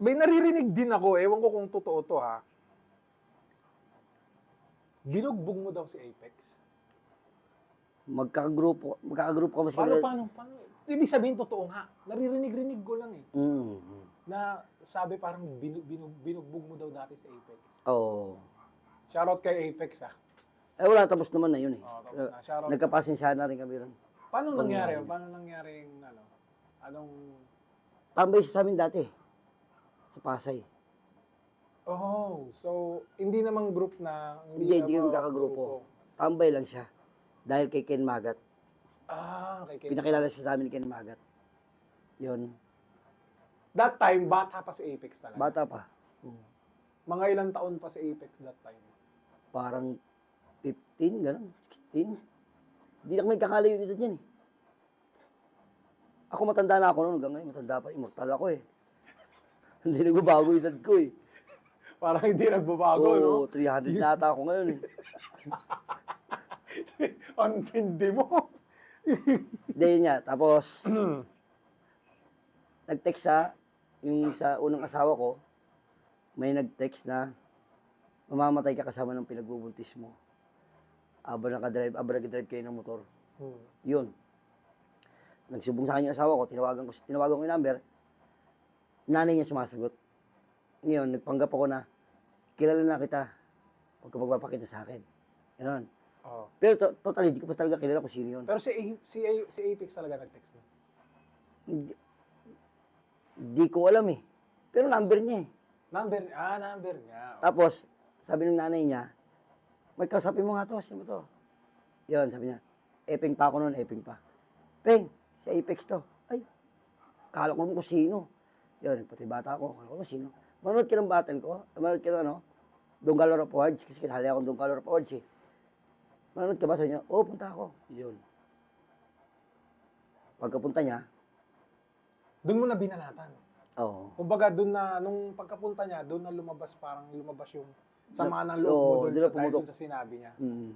may naririnig din ako, ewan ko kung totoo to ha. Binugbog mo daw si Apex. Magkakagrupo kami sa Paano? Ibig sabihin, totoo nga. Naririnig-rinig ko lang eh. Na sabi parang binugbog mo daw dati si Apex. Oo. Shoutout kay Apex ah. Eh wala, tapos naman na yun eh. Oo, tapos na. Shoutout. Nagkapasensya na rin kami ron. Paano nangyari? Paano nangyari yung ano? Anong... Tambay siya sa amin dati. Sa Pasay. Oh, so hindi namang group na... Hindi kami kakagrupo. Tambay lang siya. Dahil kay Ken Magat. Ah, kay Ken. Pinakilala siya sa amin ni Ken Magat. Yun. That time, bata pa si Apex talaga. Bata pa. Mga ilang taon pa si Apex that time? Parang 15, gano'n. 16. Hindi na kami kakalayo dito dyan eh. Ako matanda na ako noon. Hanggang ngayon, matanda pa. Immortal ako eh. Hindi nagbabago yung edad ko eh. Parang hindi nagbabago, no? Oo, 300 na ata ako ngayon eh. Ang tindi mo. Hindi yun nga. Tapos, nag-text yung sa unang asawa ko, may nag-text na, mamamatay ka kasama ng pinagbubuntis mo. Abang nag-drive kayo ng motor. Yun. Nagsubong sa kanya yung asawa ko, tinawagan ko yung number, nanay niya sumasagot. Ngayon, nagpanggap ako na, kilala na kita, huwag ka magpapakita sa akin. Ganon. Oh. Pero totally, hindi ko pa talaga kilala kung sino yun. Pero si Apex talaga nag-text mo? Hindi ko alam eh. Pero number niya eh. Number niya. Tapos, sabi ng nanay niya, may kausapin mo nga to, sino to? Yun, sabi niya, eping pa ako noon, eping pa. Peng, si Apex to. Ay, kala ko naman kung sino. Yun, pati bata ako, kala ko naman sino. Manood ka ng battle ko, manood ka ng ano, Dongalor of Awards, kasi kasali akong Dongalor of Awards eh. Manood ka ba? Sabi niya, oo, punta ako. Yun. Pagkapunta niya, Doon mo na binanatan. oo. Kumbaga, doon na, nung pagkapunta niya, doon na lumabas yung sama ng loob mo Oo, doon doon na sa, dahil pumutok. doon sa sinabi niya. Mm.